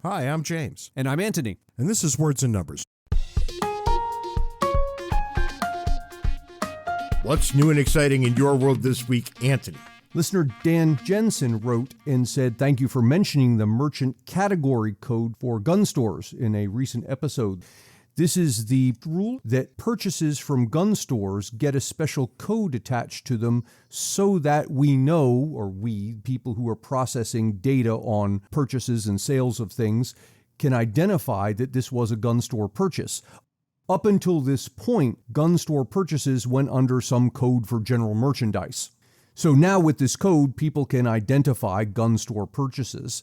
Hi, I'm James. And I'm Anthony. And this is Words and Numbers. What's new and exciting in your world this week, Anthony? Listener Dan Jensen wrote and said, thank you for mentioning the merchant category code for gun stores in a recent episode. This is the rule that purchases from gun stores get a special code attached to them so that we know, or we, people who are processing data on purchases and sales of things, can identify that this was a gun store purchase. Up until this point, gun store purchases went under some code for general merchandise. So now with this code, people can identify gun store purchases.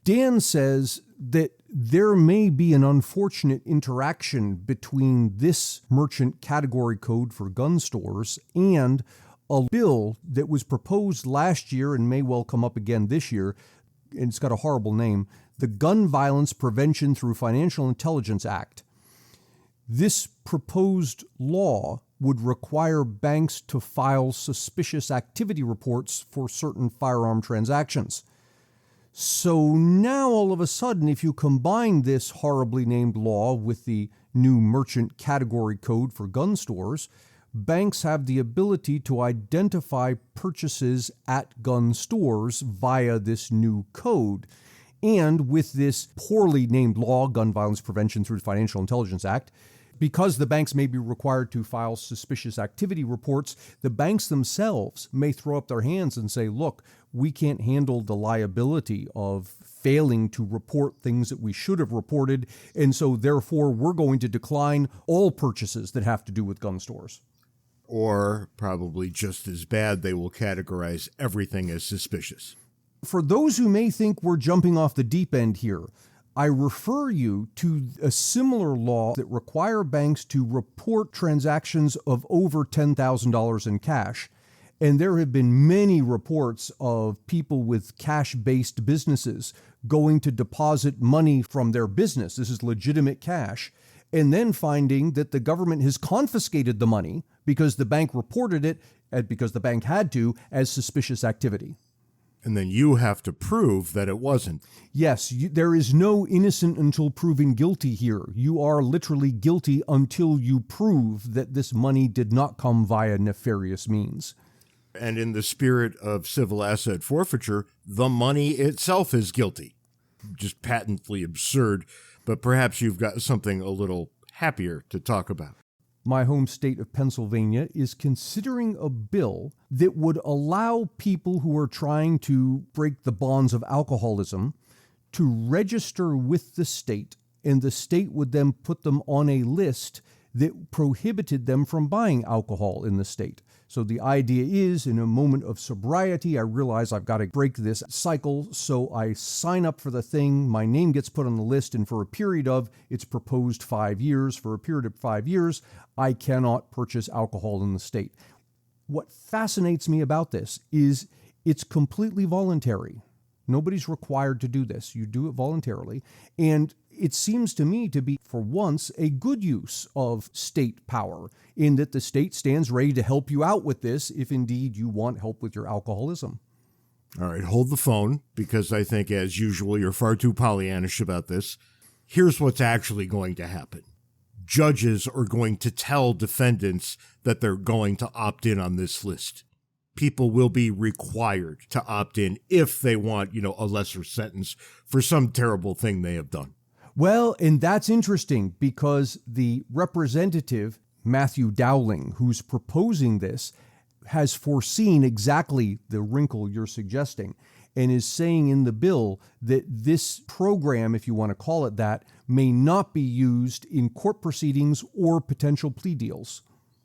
Dan says that there may be an unfortunate interaction between this merchant category code for gun stores and a bill that was proposed last year and may well come up again this year, and it's got a horrible name, the Gun Violence Prevention Through Financial Intelligence Act. This proposed law would require banks to file suspicious activity reports for certain firearm transactions. So now all of a sudden, if you combine this horribly named law with the new merchant category code for gun stores, banks have the ability to identify purchases at gun stores via this new code. And with this poorly named law, Gun Violence Prevention Through the Financial Intelligence Act, because the banks may be required to file suspicious activity reports, the banks themselves may throw up their hands and say, look, we can't handle the liability of failing to report things that we should have reported, and so therefore we're going to decline all purchases that have to do with gun stores. Or, probably just as bad, they will categorize everything as suspicious. For those who may think we're jumping off the deep end here, I refer you to a similar law that require banks to report transactions of over $10,000 in cash. And there have been many reports of people with cash-based businesses going to deposit money from their business. This is legitimate cash. And then finding that the government has confiscated the money because the bank reported it, because the bank had to, as suspicious activity. And then you have to prove that it wasn't. Yes, there is no innocent until proven guilty here. You are literally guilty until you prove that this money did not come via nefarious means. And in the spirit of civil asset forfeiture, the money itself is guilty. Just patently absurd, but perhaps you've got something a little happier to talk about. My home state of Pennsylvania is considering a bill that would allow people who are trying to break the bonds of alcoholism to register with the state, and the state would then put them on a list that prohibited them from buying alcohol in the state. So the idea is, in a moment of sobriety, I realize I've got to break this cycle, so I sign up for the thing, my name gets put on the list, and for a period of, it's proposed 5 years, for a period of 5 years, I cannot purchase alcohol in the state. What fascinates me about this is it's completely voluntary. Nobody's required to do this. You do it voluntarily. And it seems to me to be, for once, a good use of state power, in that the state stands ready to help you out with this if indeed you want help with your alcoholism. All right, hold the phone, because I think, as usual, you're far too Pollyannish about this. Here's what's actually going to happen. Judges are going to tell defendants that they're going to opt in on this list. People will be required to opt in if they want, a lesser sentence for some terrible thing they have done. Well, and that's interesting because the representative, Matthew Dowling, who's proposing this, has foreseen exactly the wrinkle you're suggesting and is saying in the bill that this program, if you want to call it that, may not be used in court proceedings or potential plea deals.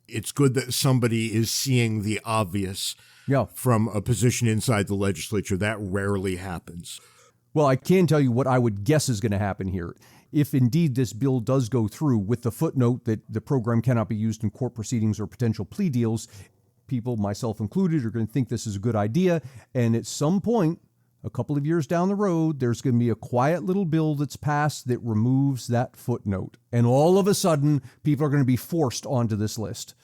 It's good that somebody is seeing the obvious from a position inside the legislature. That rarely happens. Well, I can tell you what I would guess is going to happen here. If indeed this bill does go through with the footnote that the program cannot be used in court proceedings or potential plea deals, people, myself included, are going to think this is a good idea. And at some point, a couple of years down the road, there's going to be a quiet little bill that's passed that removes that footnote. And all of a sudden, people are going to be forced onto this list.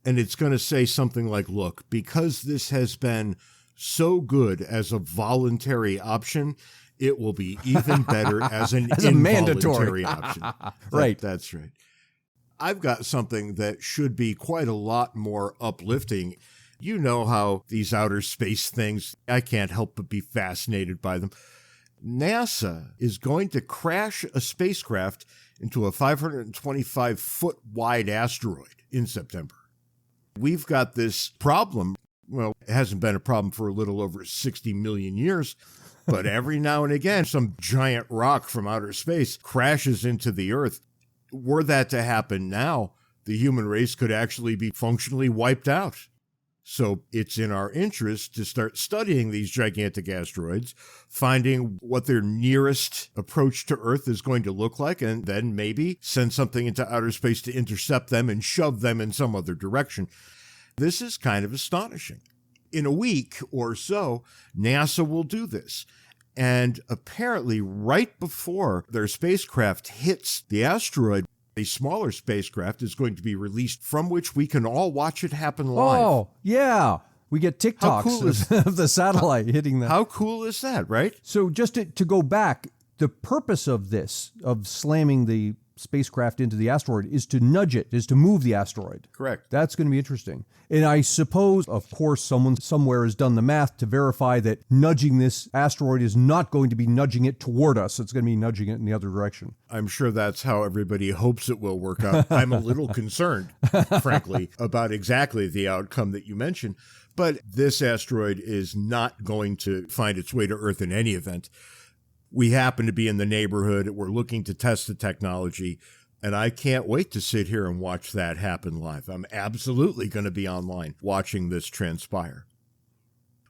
And it's going to say something like, look, because this has been so good as a voluntary option, it will be even better as an As a involuntary mandatory option. Right. That's right. I've got something that should be quite a lot more uplifting. You know how these outer space things, I can't help but be fascinated by them. NASA is going to crash a spacecraft into a 525-foot wide asteroid in September. We've got this problem. Well, it hasn't been a problem for a little over 60 million years, but every now and again, some giant rock from outer space crashes into the Earth. Were that to happen now, the human race could actually be functionally wiped out. So it's in our interest to start studying these gigantic asteroids, finding what their nearest approach to Earth is going to look like, and then maybe send something into outer space to intercept them and shove them in some other direction. This is kind of astonishing. In a week or so, NASA will do this. And apparently, right before their spacecraft hits the asteroid, a smaller spacecraft is going to be released from which we can all watch it happen live. Oh, yeah. We get TikToks of the satellite hitting that. How cool is that, right? So just to go back, the purpose of this, of slamming the spacecraft into the asteroid, is to nudge it, is to move the asteroid. Correct. That's going to be interesting. And I suppose, of course, someone somewhere has done the math to verify that nudging this asteroid is not going to be nudging it toward us. It's going to be nudging it in the other direction. I'm sure that's how everybody hopes it will work out. I'm a little concerned, frankly, about exactly the outcome that you mentioned. But this asteroid is not going to find its way to Earth in any event. We happen to be in the neighborhood. We're looking to test the technology, and I can't wait to sit here and watch that happen live. I'm absolutely going to be online watching this transpire.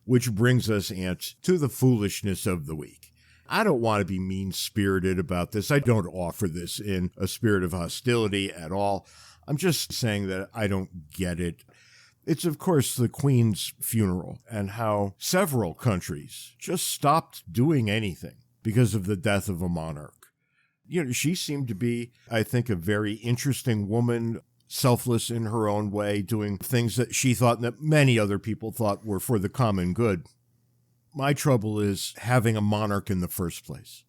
Which brings us, Ant, to the foolishness of the week. I don't want to be mean-spirited about this. I don't offer this in a spirit of hostility at all. I'm just saying that I don't get it. It's, of course, the Queen's funeral and how several countries just stopped doing anything because of the death of a monarch. You know, she seemed to be, I think, a very interesting woman, selfless in her own way, doing things that she thought and that many other people thought were for the common good. My trouble is having a monarch in the first place.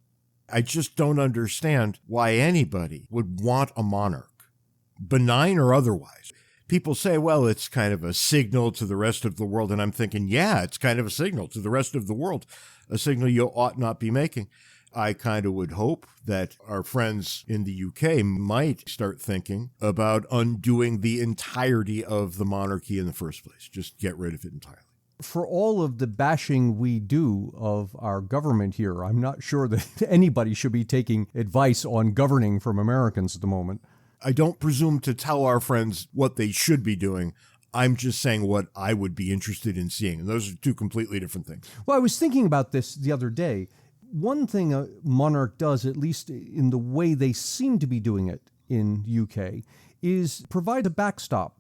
I just don't understand why anybody would want a monarch, benign or otherwise. People say, well, it's kind of a signal to the rest of the world. And I'm thinking, yeah, it's kind of a signal to the rest of the world, a signal you ought not be making. I kind of would hope that our friends in the UK might start thinking about undoing the entirety of the monarchy in the first place. Just get rid of it entirely. For all of the bashing we do of our government here, I'm not sure that anybody should be taking advice on governing from Americans at the moment. I don't presume to tell our friends what they should be doing. I'm just saying what I would be interested in seeing. And those are two completely different things. Well, I was thinking about this the other day. One thing a monarch does, at least in the way they seem to be doing it in UK, is provide a backstop.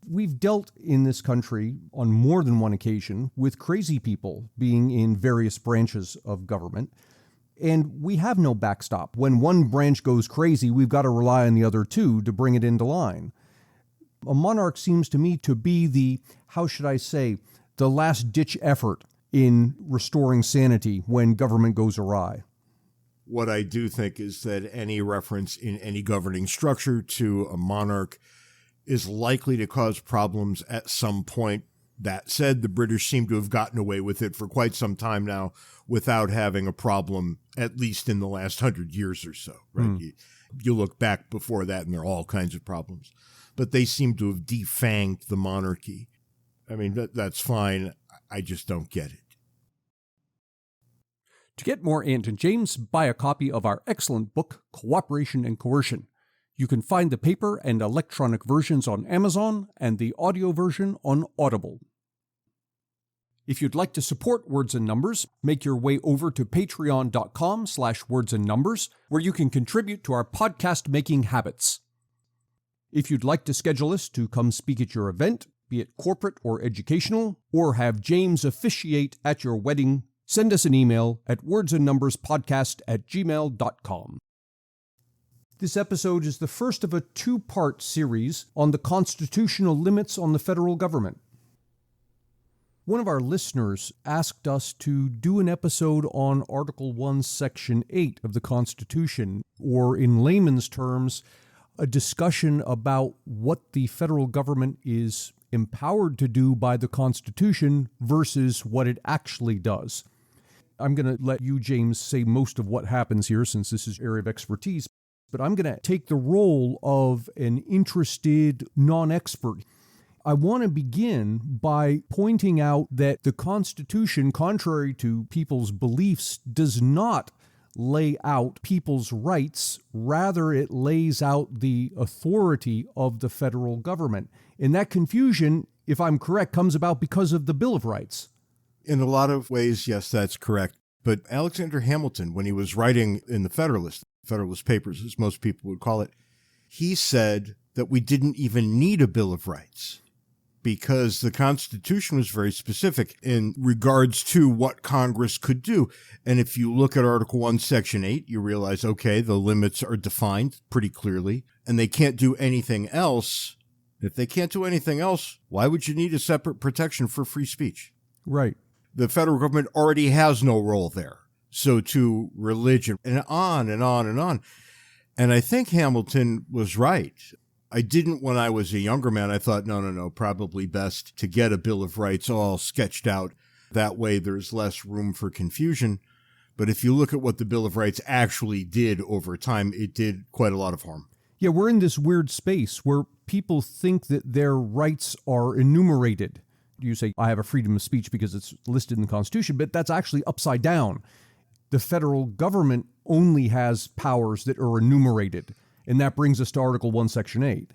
We've dealt in this country on more than one occasion with crazy people being in various branches of government, and we have no backstop. When one branch goes crazy, we've got to rely on the other two to bring it into line. A monarch seems to me to be the, how should I say, the last-ditch effort in restoring sanity when government goes awry. What I do think is that any reference in any governing structure to a monarch is likely to cause problems at some point. That said, the British seem to have gotten away with it for quite some time now without having a problem, at least in the last 100 years or so, right? You look back before that and there are all kinds of problems. But they seem to have defanged the monarchy. I mean, that's fine. I just don't get it. To get more Ant and James, buy a copy of our excellent book, Cooperation and Coercion. You can find the paper and electronic versions on Amazon and the audio version on Audible. If you'd like to support Words and Numbers, make your way over to patreon.com/wordsandnumbers, where you can contribute to our podcast-making habits. If you'd like to schedule us to come speak at your event, be it corporate or educational, or have James officiate at your wedding, send us an email at wordsandnumberspodcast@gmail.com. This episode is the first of a two-part series on the constitutional limits on the federal government. One of our listeners asked us to do an episode on Article 1, Section 8 of the Constitution, or in layman's terms, a discussion about what the federal government is empowered to do by the Constitution versus what it actually does. I'm going to let you, James, say most of what happens here since this is your area of expertise, but I'm going to take the role of an interested non-expert. I want to begin by pointing out that the Constitution, contrary to people's beliefs, does not lay out people's rights. Rather, it lays out the authority of the federal government. And that confusion, if I'm correct, comes about because of the Bill of Rights. In a lot of ways, yes, that's correct. But Alexander Hamilton, when he was writing in the Federalist Papers, as most people would call it, he said that we didn't even need a Bill of Rights, because the Constitution was very specific in regards to what Congress could do. And if you look at Article 1, Section 8, you realize, okay, the limits are defined pretty clearly, and they can't do anything else. If they can't do anything else, why would you need a separate protection for free speech? Right. The federal government already has no role there. So to religion, and on and on and on. And I think Hamilton was right. I didn't when I was a younger man. I thought, no, probably best to get a Bill of Rights all sketched out. That way there's less room for confusion. But if you look at what the Bill of Rights actually did over time, it did quite a lot of harm. Yeah, we're in this weird space where people think that their rights are enumerated. You say, I have a freedom of speech because it's listed in the Constitution, but that's actually upside down. The federal government only has powers that are enumerated. And that brings us to Article 1, Section 8.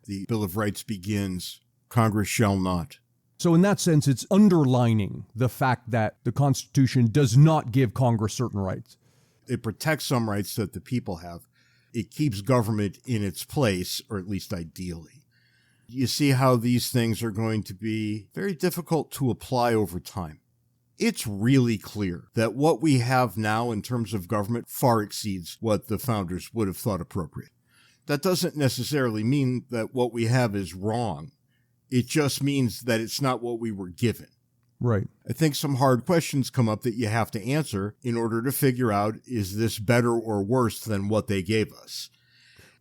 The Bill of Rights begins, Congress shall not. So in that sense, it's underlining the fact that the Constitution does not give Congress certain rights. It protects some rights that the people have. It keeps government in its place, or at least ideally. You see how these things are going to be very difficult to apply over time. It's really clear that what we have now in terms of government far exceeds what the founders would have thought appropriate. That doesn't necessarily mean that what we have is wrong. It just means that it's not what we were given. Right. I think some hard questions come up that you have to answer in order to figure out, is this better or worse than what they gave us?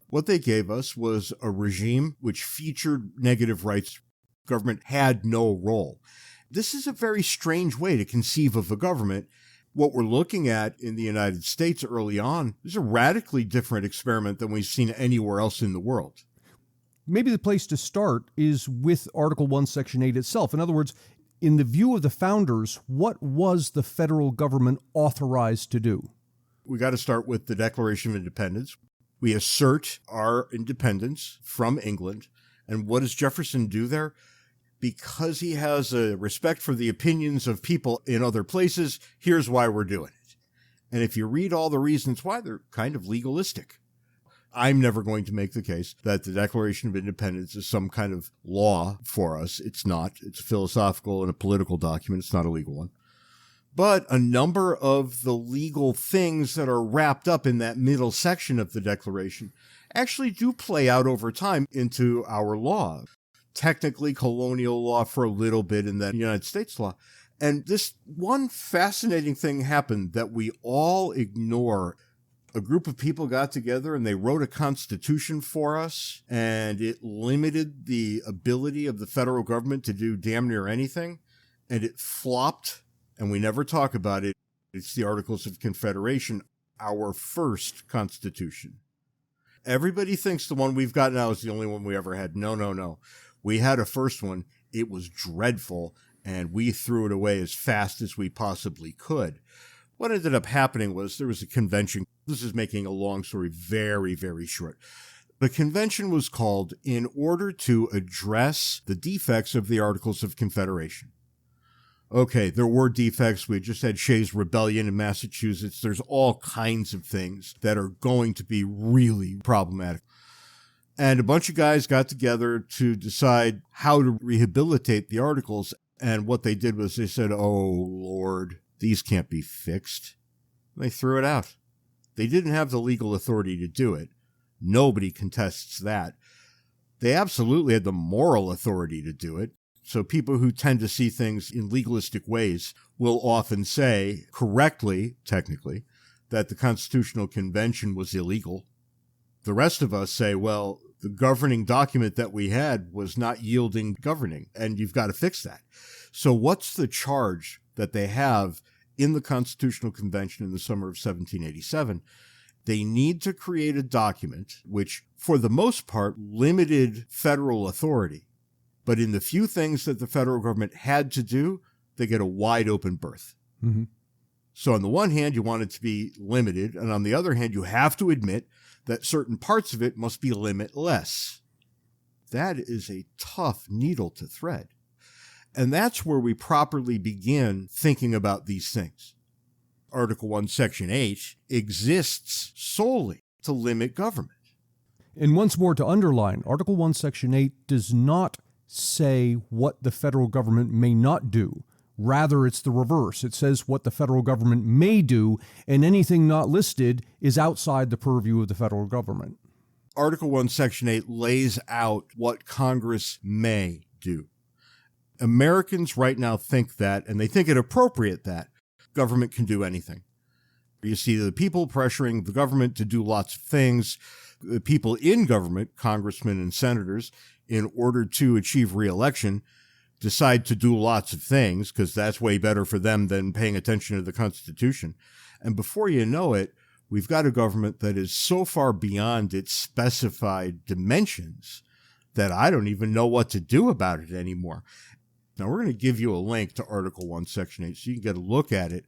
What they gave us was a regime which featured negative rights. Government had no role. This is a very strange way to conceive of a government. What we're looking at in the United States early on is a radically different experiment than we've seen anywhere else in the world. Maybe the place to start is with Article 1, Section 8 itself. In other words, in the view of the founders, what was the federal government authorized to do? We got to start with the Declaration of Independence. We assert our independence from England. And what does Jefferson do there? Because he has a respect for the opinions of people in other places, here's why we're doing it. And if you read all the reasons why, they're kind of legalistic. I'm never going to make the case that the Declaration of Independence is some kind of law for us. It's not. It's a philosophical and a political document. It's not a legal one. But a number of the legal things that are wrapped up in that middle section of the Declaration actually do play out over time into our law. Technically colonial law for a little bit, and then United States law. And this one fascinating thing happened that we all ignore. A group of people got together and they wrote a constitution for us, and it limited the ability of the federal government to do damn near anything, and it flopped, and we never talk about it. It's the Articles of Confederation, our first constitution. Everybody thinks the one we've got now is the only one we ever had. No. We had a first one. It was dreadful, and we threw it away as fast as we possibly could. What ended up happening was there was a convention. This is making a long story very, very short. The convention was called in order to address the defects of the Articles of Confederation. Okay, there were defects. We just had Shays' Rebellion in Massachusetts. There's all kinds of things that are going to be really problematic. And a bunch of guys got together to decide how to rehabilitate the articles. And what they did was they said, oh, Lord, these can't be fixed. And they threw it out. They didn't have the legal authority to do it. Nobody contests that. They absolutely had the moral authority to do it. So people who tend to see things in legalistic ways will often say, correctly, technically, that the Constitutional Convention was illegal. The rest of us say, well, the governing document that we had was not yielding governing, and you've got to fix that. So what's the charge that they have in the Constitutional Convention in the summer of 1787? They need to create a document which, for the most part, limited federal authority. But in the few things that the federal government had to do, they get a wide open berth. Mm-hmm. So on the one hand, you want it to be limited, and on the other hand, you have to admit that certain parts of it must be limitless. That is a tough needle to thread. And that's where we properly begin thinking about these things. Article 1, Section 8 exists solely to limit government. And once more to underline, Article 1, Section 8 does not say what the federal government may not do. Rather, it's the reverse. It says what the federal government may do, and anything not listed is outside the purview of the federal government. Article 1, Section 8 lays out what Congress may do. Americans right now think that, and they think it appropriate that, government can do anything. You see the people pressuring the government to do lots of things. The people in government, congressmen and senators, in order to achieve re-election, decide to do lots of things because that's way better for them than paying attention to the Constitution. And before you know it, we've got a government that is so far beyond its specified dimensions that I don't even know what to do about it anymore. Now, we're going to give you a link to Article 1, Section 8 so you can get a look at it.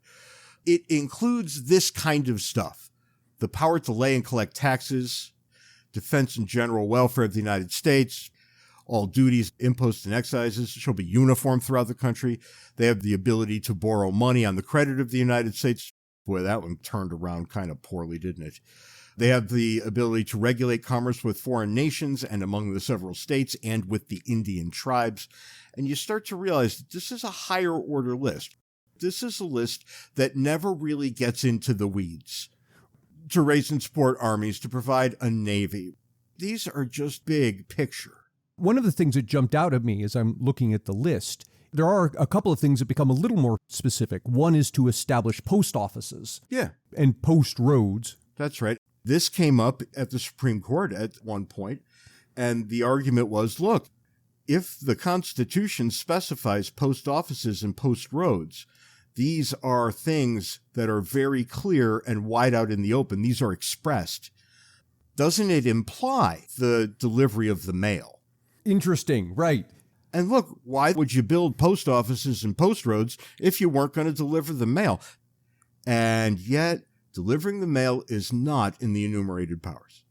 It includes this kind of stuff: the power to lay and collect taxes, defense and general welfare of the United States. All duties, imposts, and excises shall be uniform throughout the country. They have the ability to borrow money on the credit of the United States. Boy, that one turned around kind of poorly, didn't it? They have the ability to regulate commerce with foreign nations and among the several states and with the Indian tribes. And you start to realize that this is a higher order list. This is a list that never really gets into the weeds. To raise and support armies, to provide a navy. These are just big picture. One of the things that jumped out at me as I'm looking at the list, there are a couple of things that become a little more specific. One is to establish post offices. Yeah. And post roads. That's right. This came up at the Supreme Court at one point, and the argument was, look, if the Constitution specifies post offices and post roads, these are things that are very clear and wide out in the open. These are expressed. Doesn't it imply the delivery of the mail? Interesting, right. And look, why would you build post offices and post roads if you weren't going to deliver the mail? And yet, delivering the mail is not in the enumerated powers.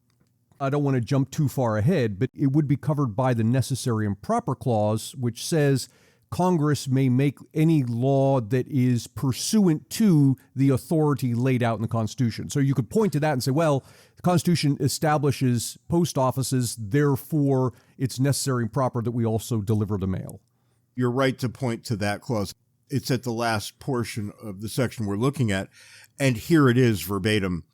I don't want to jump too far ahead, but it would be covered by the necessary and proper clause, which says Congress may make any law that is pursuant to the authority laid out in the Constitution. So you could point to that and say, well, the Constitution establishes post offices, therefore it's necessary and proper that we also deliver the mail. You're right to point to that clause. It's at the last portion of the section we're looking at, and here it is verbatim.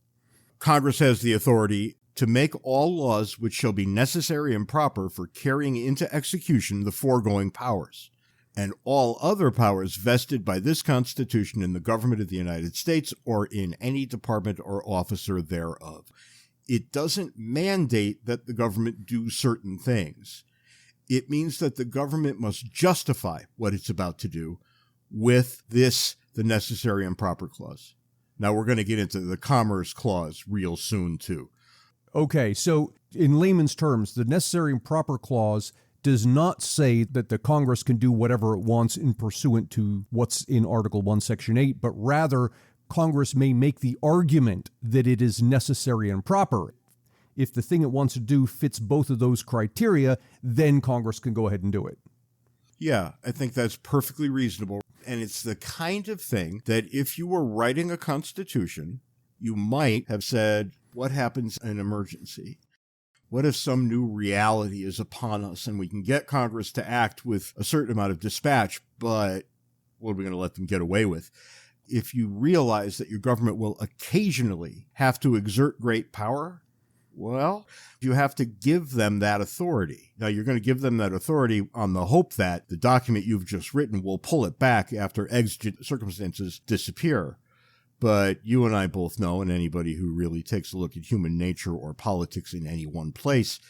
Congress has the authority to make all laws which shall be necessary and proper for carrying into execution the foregoing powers, and all other powers vested by this Constitution in the government of the United States or in any department or officer thereof. It doesn't mandate that the government do certain things. It means that the government must justify what it's about to do with this, the necessary and proper clause. Now we're going to get into the commerce clause real soon too. Okay, so in layman's terms, the necessary and proper clause does not say that the Congress can do whatever it wants in pursuant to what's in Article 1, Section 8, but rather Congress may make the argument that it is necessary and proper. If the thing it wants to do fits both of those criteria, then Congress can go ahead and do it. Yeah, I think that's perfectly reasonable. And it's the kind of thing that if you were writing a constitution, you might have said, what happens in an emergency? What if some new reality is upon us and we can get Congress to act with a certain amount of dispatch, but what are we going to let them get away with? If you realize that your government will occasionally have to exert great power, Well, you have to give them that authority. Now, you're going to give them that authority on the hope that the document you've just written will pull it back after exigent circumstances disappear. But you and I both know, and anybody who really takes a look at human nature or politics in any one place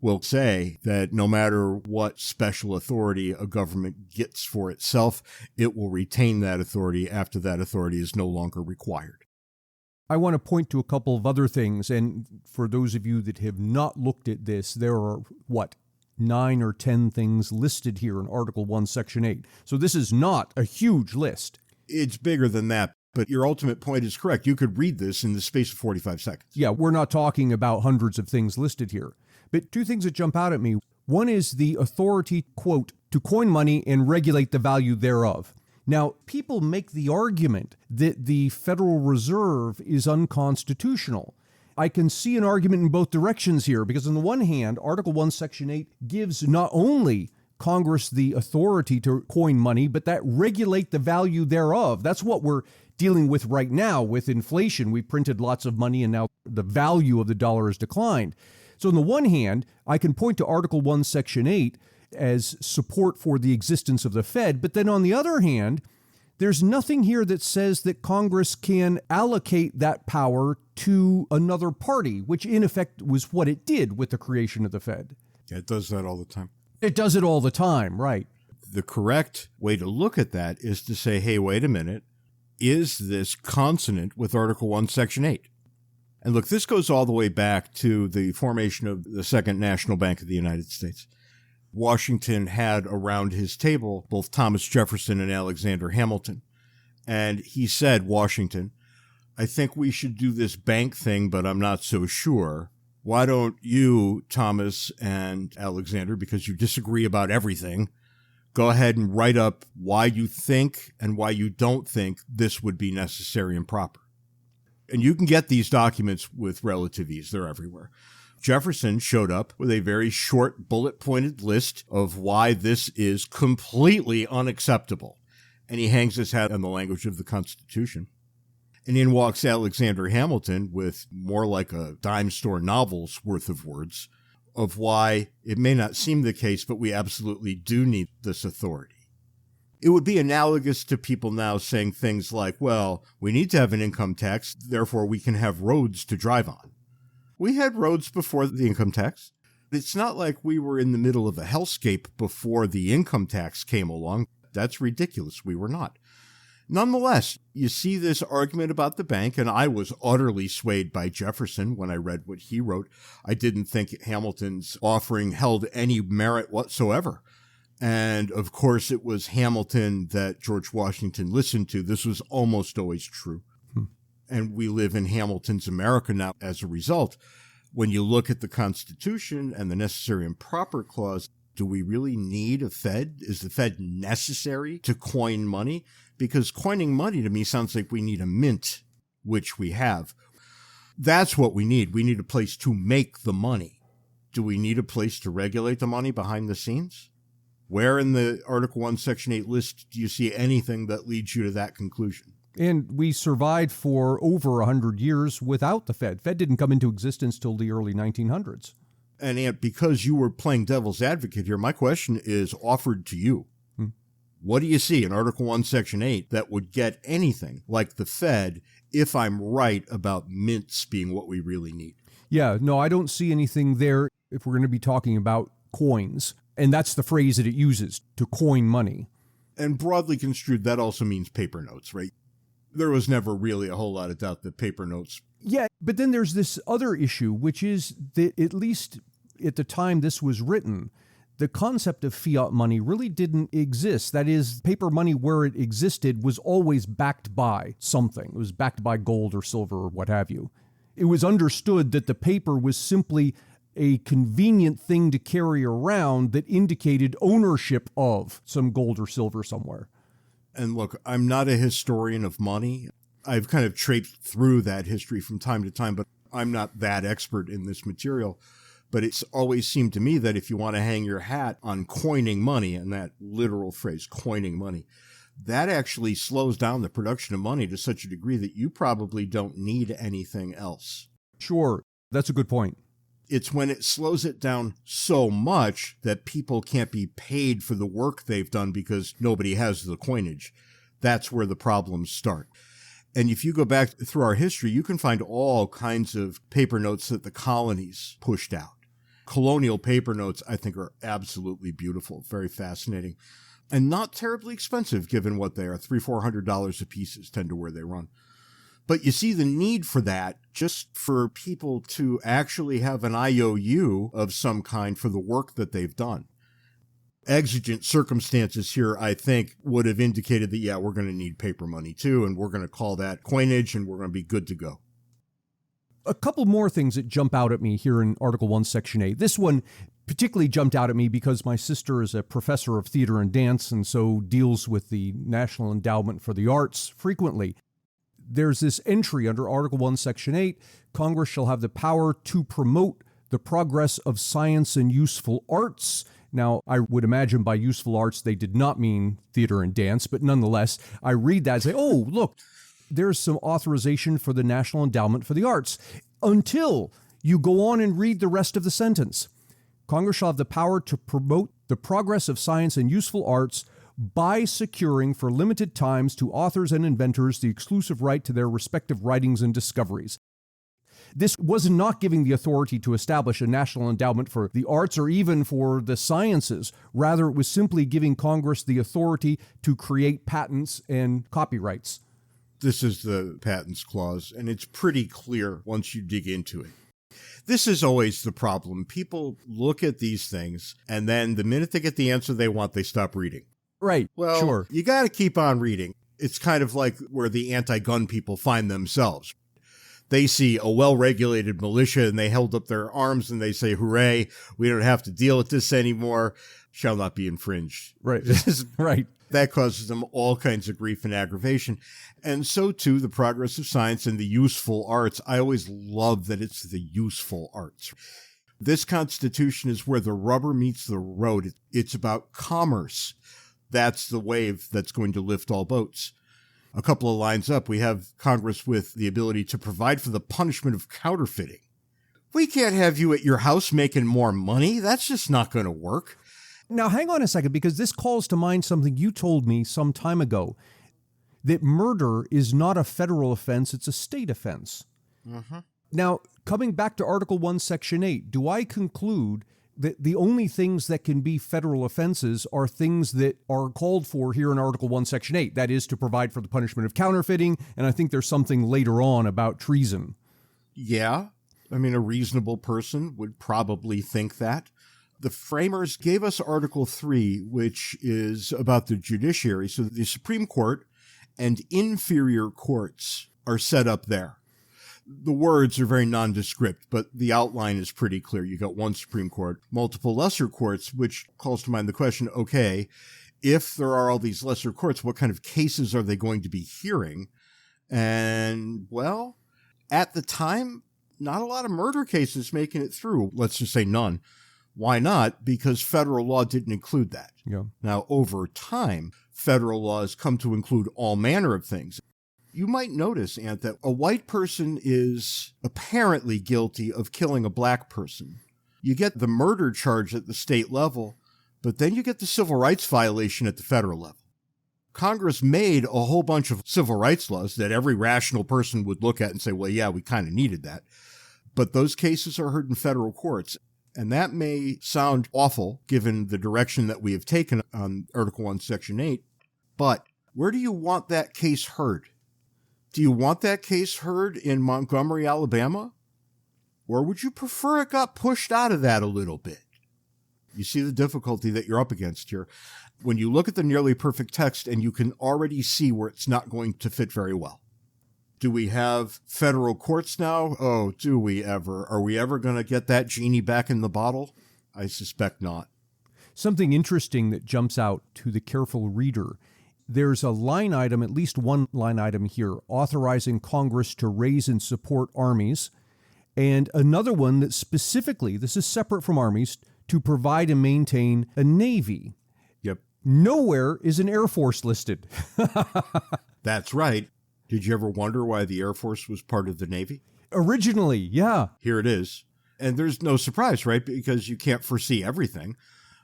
will say that no matter what special authority a government gets for itself, it will retain that authority after that authority is no longer required. I want to point to a couple of other things, and for those of you that have not looked at this, there are, 9 or 10 things listed here in Article 1, Section 8. So this is not a huge list. It's bigger than that, but your ultimate point is correct. You could read this in the space of 45 seconds. Yeah, we're not talking about hundreds of things listed here. But 2 things that jump out at me. One is the authority, quote, to coin money and regulate the value thereof. Now, people make the argument that the Federal Reserve is unconstitutional. I can see an argument in both directions here, because on the one hand, Article 1, Section 8 gives not only Congress the authority to coin money, but that regulate the value thereof. That's what we're dealing with right now with inflation. We printed lots of money and now the value of the dollar has declined. So on the one hand, I can point to Article 1, Section 8 as support for the existence of the Fed. But then on the other hand, there's nothing here that says that Congress can allocate that power to another party, which in effect was what it did with the creation of the Fed. Yeah, it does that all the time. It does it all the time, right? The correct way to look at that is to say, hey, wait a minute. Is this consonant with Article 1, Section 8? And look, this goes all the way back to the formation of the Second National Bank of the United States. Washington had around his table both Thomas Jefferson and Alexander Hamilton. And he said, Washington, I think we should do this bank thing, but I'm not so sure. Why don't you, Thomas and Alexander, because you disagree about everything, go ahead and write up why you think and why you don't think this would be necessary and proper. And you can get these documents with relative ease. They're everywhere. Jefferson showed up with a very short, bullet-pointed list of why this is completely unacceptable. And he hangs his hat on the language of the Constitution. And in walks Alexander Hamilton with more like a dime store novel's worth of words of why it may not seem the case, but we absolutely do need this authority. It would be analogous to people now saying things like, well, we need to have an income tax, therefore we can have roads to drive on. We had roads before the income tax. It's not like we were in the middle of a hellscape before the income tax came along. That's ridiculous. We were not. Nonetheless, you see this argument about the bank, and I was utterly swayed by Jefferson when I read what he wrote. I didn't think Hamilton's offering held any merit whatsoever. And of course, it was Hamilton that George Washington listened to. This was almost always true. And we live in Hamilton's America now as a result. When you look at the Constitution and the necessary and proper clause, do we really need a Fed? Is the Fed necessary to coin money? Because coining money to me sounds like we need a mint, which we have. That's what we need. We need a place to make the money. Do we need a place to regulate the money behind the scenes? Where in the Article 1, Section 8 list do you see anything that leads you to that conclusion? And we survived for over 100 years without the Fed. Fed didn't come into existence till the early 1900s. And Ant, because you were playing devil's advocate here, my question is offered to you. What do you see in Article 1, Section 8 that would get anything like the Fed if I'm right about mints being what we really need? Yeah, no, I don't see anything there if we're going to be talking about coins. And that's the phrase that it uses, to coin money. And broadly construed, that also means paper notes, right? There was never really a whole lot of doubt that paper notes. Yeah, but then there's this other issue, which is that at least at the time this was written, the concept of fiat money really didn't exist. That is, paper money where it existed was always backed by something. It was backed by gold or silver or what have you. It was understood that the paper was simply a convenient thing to carry around that indicated ownership of some gold or silver somewhere. And look, I'm not a historian of money. I've kind of traipsed through that history from time to time, but I'm not that expert in this material. But it's always seemed to me that if you want to hang your hat on coining money, and that literal phrase, coining money, that actually slows down the production of money to such a degree that you probably don't need anything else. Sure. That's a good point. It's when it slows it down so much that people can't be paid for the work they've done because nobody has the coinage. That's where the problems start. And if you go back through our history, you can find all kinds of paper notes that the colonies pushed out. Colonial paper notes, I think, are absolutely beautiful, very fascinating, and not terribly expensive given what they are. $300-400 a piece is tend to where they run. But you see the need for that just for people to actually have an IOU of some kind for the work that they've done. Exigent circumstances here, I think, would have indicated that, yeah, we're going to need paper money too, and we're going to call that coinage, and we're going to be good to go. A couple more things that jump out at me here in Article 1, Section 8. This one particularly jumped out at me because my sister is a professor of theater and dance and so deals with the National Endowment for the Arts frequently. There's this entry under Article 1, Section 8, Congress shall have the power to promote the progress of science and useful arts. Now, I would imagine by useful arts, they did not mean theater and dance, but nonetheless, I read that and say, oh, look, there's some authorization for the National Endowment for the Arts, until you go on and read the rest of the sentence. Congress shall have the power to promote the progress of science and useful arts by securing for limited times to authors and inventors the exclusive right to their respective writings and discoveries. This was not giving the authority to establish a national endowment for the arts or even for the sciences. Rather, it was simply giving Congress the authority to create patents and copyrights. This is the patents clause, and it's pretty clear once you dig into it. This is always the problem. People look at these things, and then the minute they get the answer they want, they stop reading. Right, well, sure. You got to keep on reading. It's kind of like where the anti-gun people find themselves. They see a well-regulated militia, and they held up their arms, and they say, hooray, we don't have to deal with this anymore, shall not be infringed. Right, right. That causes them all kinds of grief and aggravation. And so, too, the progress of science and the useful arts. I always love that it's the useful arts. This Constitution is where the rubber meets the road. It's about commerce. That's the wave that's going to lift all boats. A couple of lines up, we have Congress with the ability to provide for the punishment of counterfeiting. We can't have you at your house making more money. That's just not going to work. Now, hang on a second, because this calls to mind something you told me some time ago, that murder is not a federal offense, it's a state offense. Mm-hmm. Now, coming back to Article 1, Section 8, do I conclude that the only things that can be federal offenses are things that are called for here in Article 1, Section 8, that is to provide for the punishment of counterfeiting, and I think there's something later on about treason. Yeah, I mean, a reasonable person would probably think that. The framers gave us Article 3, which is about the judiciary. So the Supreme Court and inferior courts are set up there. The words are very nondescript, but the outline is pretty clear. You got one Supreme Court, multiple lesser courts, which calls to mind the question, okay, if there are all these lesser courts, what kind of cases are they going to be hearing? And, well, at the time, not a lot of murder cases making it through. Let's just say none. Why not? Because federal law didn't include that. Yeah. Now, over time, federal law has come to include all manner of things. You might notice, Ant, that a white person is apparently guilty of killing a black person. You get the murder charge at the state level, but then you get the civil rights violation at the federal level. Congress made a whole bunch of civil rights laws that every rational person would look at and say, well, yeah, we kind of needed that. But those cases are heard in federal courts. And that may sound awful, given the direction that we have taken on Article 1, Section 8. But where do you want that case heard? Do you want that case heard in Montgomery, Alabama? Or would you prefer it got pushed out of that a little bit? You see the difficulty that you're up against here. When you look at the nearly perfect text, and you can already see where it's not going to fit very well. Do we have federal courts now? Oh, do we ever? Are we ever going to get that genie back in the bottle? I suspect not. Something interesting that jumps out to the careful reader. There's a line item, at least one line item here, authorizing Congress to raise and support armies. And another one that specifically, this is separate from armies, to provide and maintain a navy. Yep. Nowhere is an Air Force listed. That's right. Did you ever wonder why the Air Force was part of the Navy? Originally, yeah. Here it is. And there's no surprise, right? Because you can't foresee everything.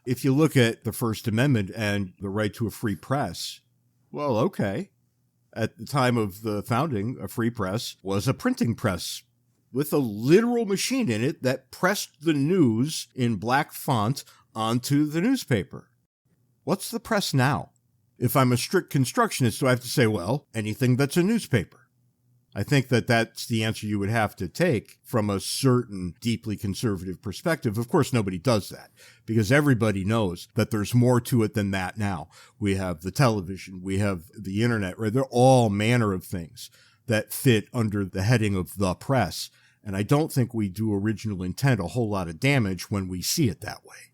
If you look at the First Amendment and the right to a free press, well, okay. At the time of the founding, a free press was a printing press with a literal machine in it that pressed the news in black font onto the newspaper. What's the press now? If I'm a strict constructionist, do I have to say, well, anything that's a newspaper? I think that that's the answer you would have to take from a certain deeply conservative perspective. Of course, nobody does that because everybody knows that there's more to it than that now. We have the television, we have the internet, right? They're all manner of things that fit under the heading of the press. And I don't think we do original intent a whole lot of damage when we see it that way.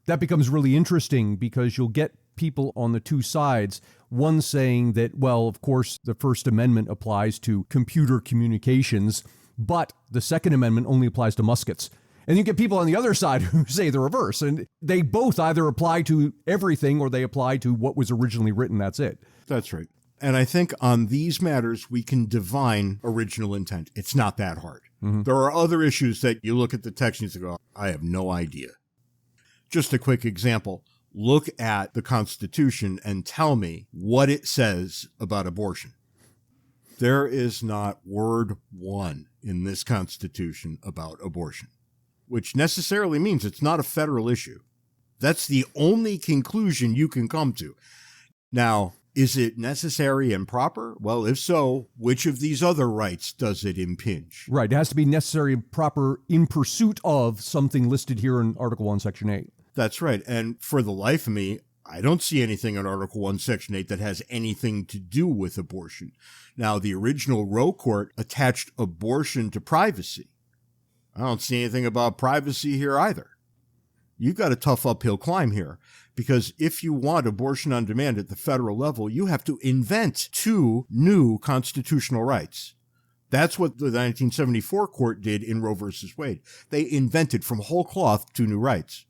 That becomes really interesting because you'll get people on the two sides, one saying that, well, of course, the First Amendment applies to computer communications, but the Second Amendment only applies to muskets. And you get people on the other side who say the reverse, and they both either apply to everything or they apply to what was originally written. That's it. That's right. And I think on these matters, we can divine original intent. It's not that hard. Mm-hmm. There are other issues that you look at the text and you go, I have no idea. Just a quick example. Look at the Constitution and tell me what it says about abortion. There is not word one in this Constitution about abortion, which necessarily means it's not a federal issue. That's the only conclusion you can come to. Now, is it necessary and proper? Well, if so, which of these other rights does it impinge? Right. It has to be necessary and proper in pursuit of something listed here in Article 1, Section 8. That's right. And for the life of me, I don't see anything in Article 1, Section 8 that has anything to do with abortion. Now, the original Roe Court attached abortion to privacy. I don't see anything about privacy here either. You've got a tough uphill climb here, because if you want abortion on demand at the federal level, you have to invent two new constitutional rights. That's what the 1974 court did in Roe versus Wade. They invented from whole cloth two new rights.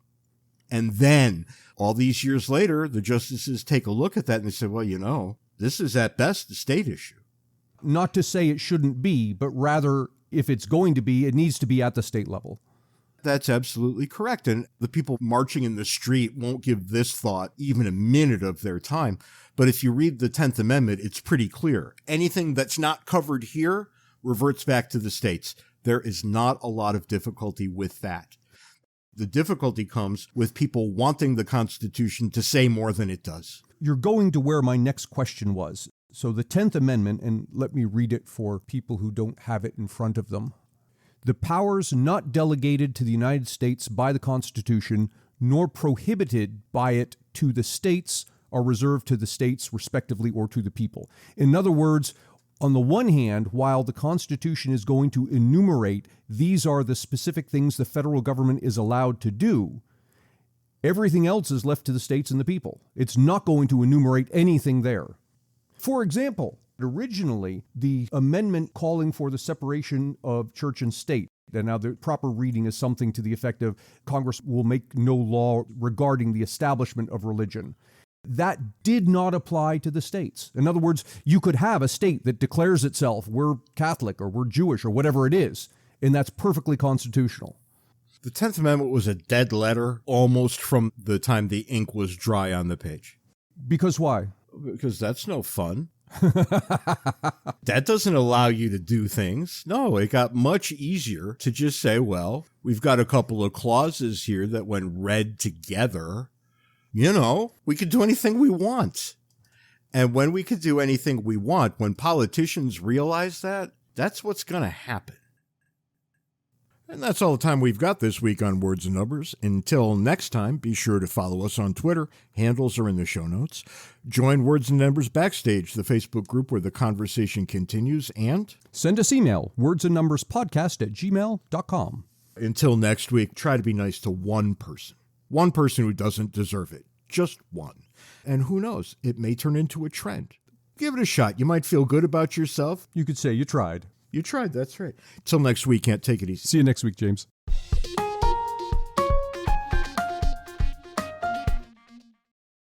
And then, all these years later, the justices take a look at that and they say, well, you know, this is at best a state issue. Not to say it shouldn't be, but rather, if it's going to be, it needs to be at the state level. That's absolutely correct. And the people marching in the street won't give this thought even a minute of their time. But if you read the 10th Amendment, it's pretty clear. Anything that's not covered here reverts back to the states. There is not a lot of difficulty with that. The difficulty comes with people wanting the Constitution to say more than it does. You're going to where my next question was. So the 10th Amendment, and let me read it for people who don't have it in front of them. The powers not delegated to the United States by the Constitution, nor prohibited by it to the states, are reserved to the states respectively or to the people. In other words, on the one hand, while the Constitution is going to enumerate these are the specific things the federal government is allowed to do, everything else is left to the states and the people. It's not going to enumerate anything there. For example, originally, the amendment calling for the separation of church and state, and now the proper reading is something to the effect of Congress will make no law regarding the establishment of religion. That did not apply to the states. In other words, you could have a state that declares itself, we're Catholic or we're Jewish or whatever it is, and that's perfectly constitutional. The 10th Amendment was a dead letter almost from the time the ink was dry on the page. Because why? Because that's no fun. That doesn't allow you to do things. No, it got much easier to just say, well, we've got a couple of clauses here that when read together, you know, we could do anything we want. And when we could do anything we want, when politicians realize that, that's what's going to happen. And that's all the time we've got this week on Words and Numbers. Until next time, be sure to follow us on Twitter. Handles are in the show notes. Join Words and Numbers Backstage, the Facebook group where the conversation continues, and send us email, wordsandnumberspodcast@gmail.com. Until next week, try to be nice to one person who doesn't deserve it. Just one. And who knows, it may turn into a trend. Give it a shot. You might feel good about yourself. You could say you tried. You tried, that's right. Till next week, can't take it easy. See you next week, James.